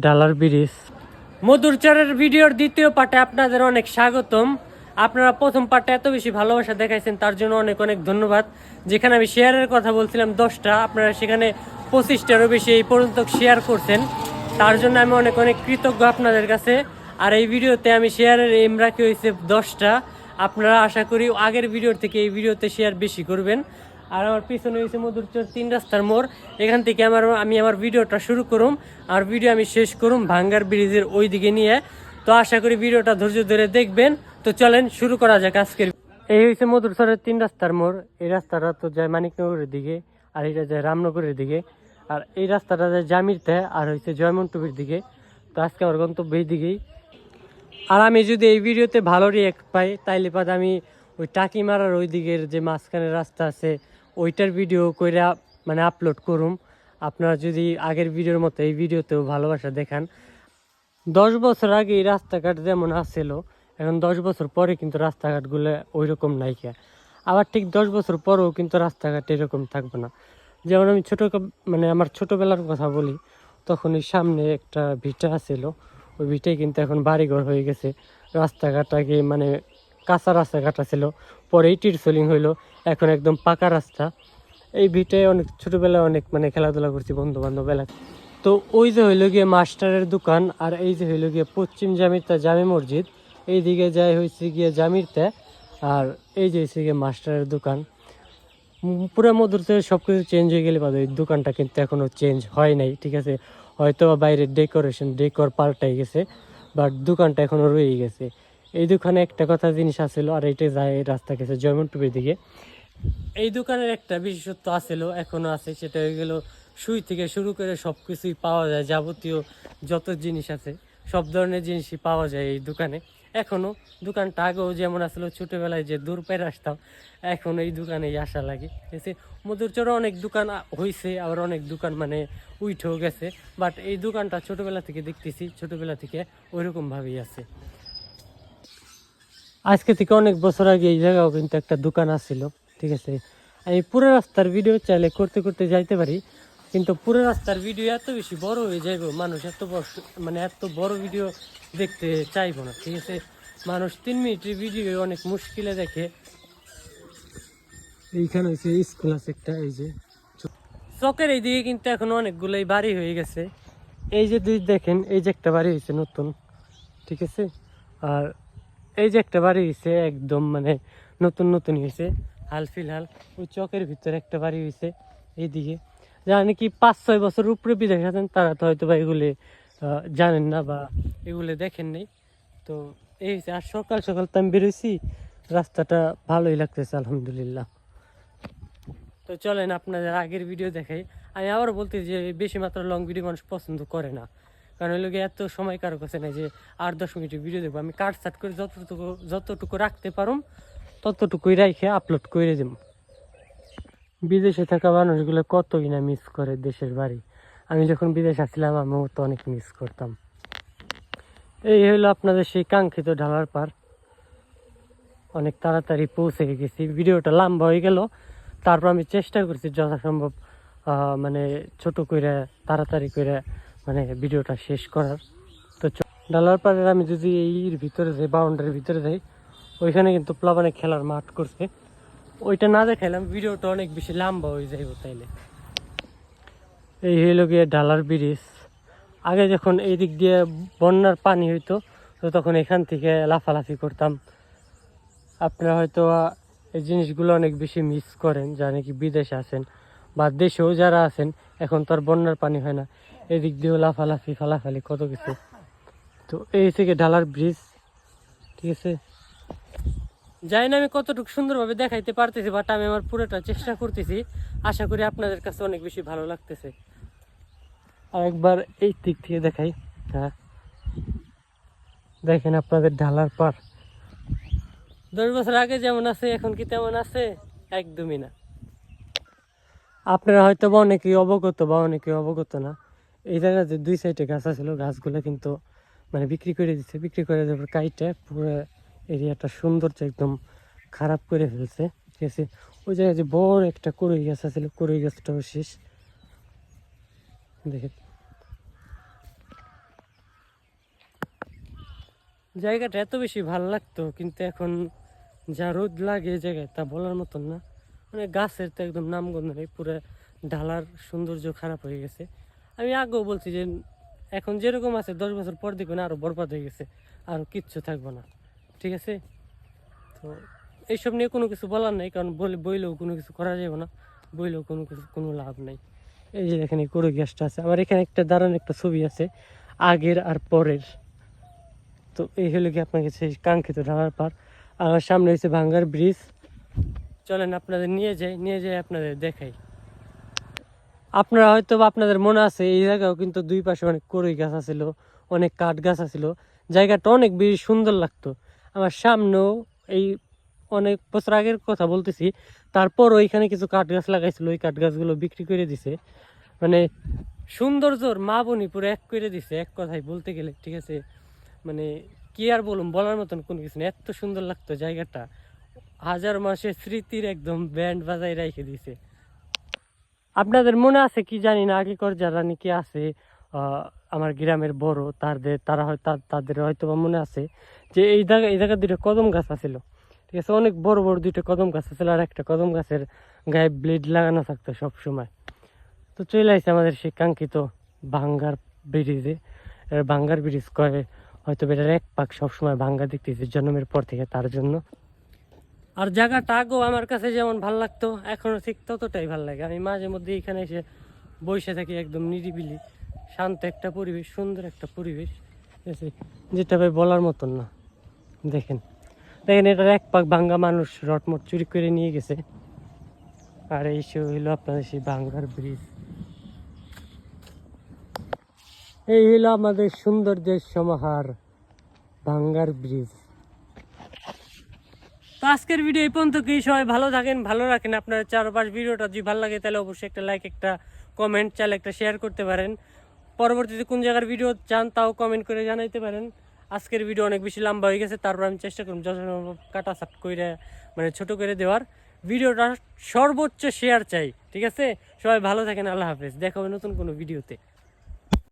ডালার bridge মধুরচরের ভিডিওর দ্বিতীয় পার্টে আপনাদের অনেক স্বাগতম। আপনারা প্রথম পার্টে এত বেশি ভালোবাসা দেখাইছেন তার জন্য অনেক অনেক ধন্যবাদ। যেখানে আমি শেয়ারের কথা বলছিলাম 10টা, আপনারা সেখানে 25টারও বেশি এই পর্যন্ত শেয়ার করছেন, তার জন্য আমি অনেক অনেক কৃতজ্ঞ আপনাদের কাছে। আর এই ভিডিওতে আমি শেয়ারের এম রাখি হয়েছে 10টা। আপনারা আশা করি আগের ভিডিওর থেকে এই ভিডিওতে শেয়ার বেশি করবেন। আর আমার পিছনে হয়েছে মধুরচর 3 রাস্তার মোড়। এখান থেকে আমি আমার ভিডিওটা শুরু করুম আর ভিডিও আমি শেষ করুম ভাঙ্গার ব্রিজের ওই দিকে নিয়ে। তো আশা করি ভিডিওটা ধৈর্য ধরে দেখবেন। তো চলেন শুরু করা যাক আজকের। এই হয়েছে মধুরচরের 3 রাস্তার মোড়। এই রাস্তাটা তো যায় মানিকনগরের দিকে, আর এটা যায় রামনগরের দিকে, আর এই রাস্তাটা যায় জামিরতে আর হয়েছে জয়মন্টুবির দিকে। তো আজকে আমার গন্তব্য এই দিকেই। আর আমি যদি এই ভিডিওতে ভালো রিয়াক্ট পাই তাইলে পাদ আমি ওই টাকি মারার ওই দিকের যে মাঝখানে রাস্তা আছে ওইটার ভিডিও কইরা মানে আপলোড করুম। আপনারা যদি আগের ভিডিওর মতো এই ভিডিওতেও ভালোবাসা দেখান। 10 বছর আগে এই রাস্তাঘাট যেমন আসছিল, এখন 10 বছর পরে কিন্তু রাস্তাঘাটগুলো ওই রকম নাইকা। আবার ঠিক 10 বছর পরেও কিন্তু রাস্তাঘাট এরকম থাকবে না। যেমন আমি মানে আমার ছোটোবেলার কথা বলি, তখন এই সামনে একটা ভিটা আছিল, ওই ভিটাই কিন্তু এখন বাড়িঘর হয়ে গেছে। রাস্তাঘাট আগে মানে কাঁচা রাস্তাঘাট ছিল, পরেই টিরসলিং হইলো, এখন একদম পাকা রাস্তা। এই ভিটায় অনেক ছোটোবেলায় অনেক মানে খেলাধুলা করছি বন্ধু বান্ধব এলাকা। তো ওই যে হইলো গিয়ে মাস্টারের দোকান, আর এই যে হইলো গিয়ে পশ্চিম জামিরতা জামে মসজিদ, এই দিকে যায় হয়েছে গিয়ে জামিরতে, আর এই যে হয়েছে গিয়ে মাস্টারের দোকান। পুরো মধুরচরে সব কিছু চেঞ্জ হয়ে গেলে বাদ, ওই দোকানটা কিন্তু এখনও চেঞ্জ হয় নাই, ঠিক আছে। হয়তো বাইরের ডেকোর পাল্টাই গেছে, বাট দোকানটা এখনও রয়ে গেছে। এই দোকানে একটা কথা জিনিস আছিল, আর এইটা যায় রাস্তা গেছে জয়মন্টুবির দিকে। এই দোকানের একটা বিশেষত্ব আছিল, এখনও আছে, সেটা হয়ে গেল সুই থেকে শুরু করে সব কিছুই পাওয়া যায়। যাবতীয় যত জিনিস আছে সব ধরনের জিনিসই পাওয়া যায় এই দোকানে এখনও। দোকানটা আগেও যেমন আসলে ছোটোবেলায় যে দূর পেয়ে আসতাম, এখন এই দোকানেই আসা লাগে। ঠিক আছে, মধুরচরে অনেক দোকান হয়েছে, আবার অনেক দোকান মানে উঠেও গেছে, বাট এই দোকানটা ছোটোবেলা থেকে দেখতেছি, ছোটোবেলা থেকে ওইরকমভাবেই আছে। আজকে থেকে অনেক বছর আগে এই জায়গাও কিন্তু একটা দোকান আছিল, ঠিক আছে। আমি পুরো রাস্তার ভিডিও চাইলে করতে করতে যাইতে পারি, কিন্তু পুরো রাস্তার ভিডিও এত বেশি বড় হয়ে যাইব, মানুষ এত বড় মানে এত বড় ভিডিও দেখতে চাইবো না, ঠিক আছে। মানুষ 3 মিনিটের ভিডিও অনেক মুশকিলে দেখে। এইখানে হচ্ছে স্কুল আছে একটা, এই যে চকের এইদিকে কিন্তু এখন অনেকগুলোই বাড়ি হয়ে গেছে। এই যে দুই দেখেন, এই যে একটা বাড়ি হয়েছে নতুন, ঠিক আছে। আর এই যে একটা বাড়ি হয়েছে একদম মানে নতুন নতুন হয়েছে হাল ফিলহাল। ওই চকের ভিতরে একটা বাড়ি হয়েছে এইদিকে। যারা নাকি 5-6 বছর উপরে বিদেশ আছেন তারা তো হয়তো বা এগুলি জানেন না বা এগুলো দেখেন নাই। তো এই হয়েছে। আর সকাল সকাল তো আমি বেরোইছি, রাস্তাটা ভালোই লাগতেছে আলহামদুলিল্লাহ। তো চলেন আপনাদের আগের ভিডিও দেখাই। আমি আবার বলতে যে বেশি মাত্রা লং ভিডিও মানুষ পছন্দ করে না, কারণ ওই লোক এত সময় কারো কাছে নেই যে 8-10 মিনিটের ভিডিও দেখবো। আমি কাট সাট করে যতটুকু রাখতে পারুম ততটুকুই রাইখে আপলোড করে দেব। বিদেশে থাকা মানুষগুলো কতই না মিস করে দেশের বাড়ি। আমি যখন বিদেশ আসছিলাম আমিও তো অনেক মিস করতাম। এই হলো আপনাদের সেই কাঙ্ক্ষিত ঢালার পার। অনেক তাড়াতাড়ি পৌঁছে গেছি, ভিডিওটা লম্বা হয়ে গেল, তারপর আমি চেষ্টা করছি যথাসম্ভব মানে ছোট করে তাড়াতাড়ি করে মানে ভিডিওটা শেষ করার। তো ডালার পাড়ের আমি যদি এর ভিতরে যাই, বাউন্ডারির ভিতরে যাই, ওইখানে কিন্তু প্লাবনে খেলার মাঠ করছে। ওইটা না দেখাইলাম, ভিডিওটা অনেক বেশি লম্বা হয়ে যাইব তাইলে। এই হইল গিয়ে ডালার ব্রিজ। আগে যখন এই দিক দিয়ে বন্যার পানি হইতো, তো তখন এখান থেকে লাফালাফি করতাম। আপনারা হয়তো এই জিনিসগুলো অনেক বেশি মিস করেন যারা নাকি বিদেশে আছেন বা দেশেও যারা আছেন। এখন তো আর বন্যার পানি হয় না, এদিক দিয়েও লাফালাফি ফালাফালি কত কিছু। তো এই থেকে ডালার ব্রিজ, ঠিক আছে। জানি না আমি কতটুকু সুন্দরভাবে দেখাইতে পারতেছি, বাট আমি আমার পুরোটা চেষ্টা করতেছি। আশা করি আপনাদের কাছে অনেক বেশি ভালো লাগতেছে। আর একবার এই দিক থেকে দেখাই। হ্যাঁ, দেখেন আপনাদের ঢালার পার 10 বছর আগে যেমন আছে এখন কি তেমন আছে? একদমই না। আপনারা হয়তো বা অনেকেই অবগত বা অনেকেই অবগত না, এই জায়গায় যে 2 সাইডে গাছ আছিল, গাছগুলো কিন্তু মানে বিক্রি করে দিচ্ছে। বিক্রি করে দেওয়ার কাইটে পুরো এরিয়াটা সৌন্দর্য একদম খারাপ করে ফেলছে, ঠিক আছে। ওই জায়গায় যে বড় একটা কড়ই গাছ আছিল, কড়ই গাছটাও শেষ। দেখেন জায়গাটা এত বেশি ভালো লাগতো, কিন্তু এখন যা রোদ লাগে এই জায়গায় তা বলার মতন না। মানে গাছের তো একদম নামগন্ধ নেই, পুরো ঢালার সৌন্দর্য খারাপ হয়ে গেছে। আমি আগেও বলছি যে এখন যেরকম আছে 10 বছর পর দেখবেন আরও বরবাদ হয়ে গেছে, আরও কিচ্ছু থাকবো না। ঠিক আছে, তো এইসব নিয়ে কোনো কিছু বলার নেই, কারণ বইলেও কোনো কিছু করা যাবে না, বইলেও কোনো লাভ নেই। এই যে এখানে গরু গ্যাসটা আছে, আমার এখানে একটা দারুণ একটা ছবি আছে আগের আর পরের। তো এই হলো কি আপনাকে সেই কাঙ্ক্ষিত ঢালার পার। আর আমার সামনে হচ্ছে ভাঙ্গার ব্রিজ। চলেন আপনাদের নিয়ে যাই আপনাদের দেখাই। আপনারা হয়তো বা আপনাদের মনে আছে এই জায়গাও কিন্তু দুই পাশে অনেক কড়ই গাছ আছিল, অনেক কাঠ গাছ আছিল, জায়গাটা অনেক বেশি সুন্দর লাগতো। আমার সামনেও এই অনেক বছর আগের কথা বলতেছি, তারপর ওইখানে কিছু কাঠ গাছ লাগাইছিল, ওই কাঠ গাছগুলো বিক্রি করে দিছে। মানে সৌন্দর্যর মা বনি পুরো এক করে দিছে, এক কথায় বলতে গেলে। ঠিক আছে, মানে কি আর বলুন, বলার মতন কোনো কিছু নেই, এত সুন্দর লাগতো জায়গাটা। হাজার মাসের স্মৃতির একদম ব্যান্ড বাজাই রেখে দিছে। আপনাদের মনে আছে কি জানি না, আগেকার যারা নাকি আছে আমার গ্রামের বড়, তারা হয়তো তাদের হয়তো বা মনে আছে যে এই জায়গায় দুটো কদম গাছ আছিল। ঠিক আছে, অনেক বড় বড় দুইটা কদম গাছ আছিল, আর একটা কদম গাছের গায়ে ব্লেড লাগানো থাকতো সব সময়। তো চলে আসছে আমাদের সেই কাঙ্ক্ষিত ভাঙ্গার ব্রিজে। ভাঙ্গার ব্রিজ কয়ে হয়তো এটার এক পাক সবসময় ভাঙ্গা দেখতেছে জন্মের পর থেকে, তার জন্য। আর জায়গাটা আগেও আমার কাছে যেমন ভাল লাগতো, এখনো ঠিক ততটাই ভাল লাগে। আমি মাঝে মধ্যে এখানে এসে বসে থাকি, একদম নিরিবিলি শান্ত একটা পরিবেশ, সুন্দর একটা পরিবেশ, ঠিক আছে, যেটা ভাই বলার মতন না। দেখেন দেখেন, এটার এক পাক ভাঙ্গা মানুষ রটমট চুরি করে নিয়ে গেছে। আর এই সে হইলো আপনাদের সেই ভাঙ্গার ব্রিজ। এই হইলো আমাদের সৌন্দর্যের সমাহার, ভাঙ্গার ব্রিজ। তো আজকের ভিডিও এই পর্যন্ত। কি সবাই ভালো থাকেন, ভালো রাখেন আপনার চারপাশ। ভিডিওটা যদি ভালো লাগে তাহলে অবশ্যই একটা লাইক, একটা কমেন্ট, চাইলে একটা শেয়ার করতে পারেন। পরবর্তীতে কোন জায়গার ভিডিও চান তাও কমেন্ট করে জানাইতে পারেন। আজকের ভিডিও অনেক বেশি লম্বা হয়ে গেছে, তারপর আমি চেষ্টা করব যথাসম্ভব কাটা সাট করে, মানে ছোট করে দেওয়ার। ভিডিওটা সর্বোচ্চ শেয়ার চাই। ঠিক আছে, সবাই ভালো থাকেন, আল্লাহ হাফেজ, দেখা হবে নতুন কোনো ভিডিওতে।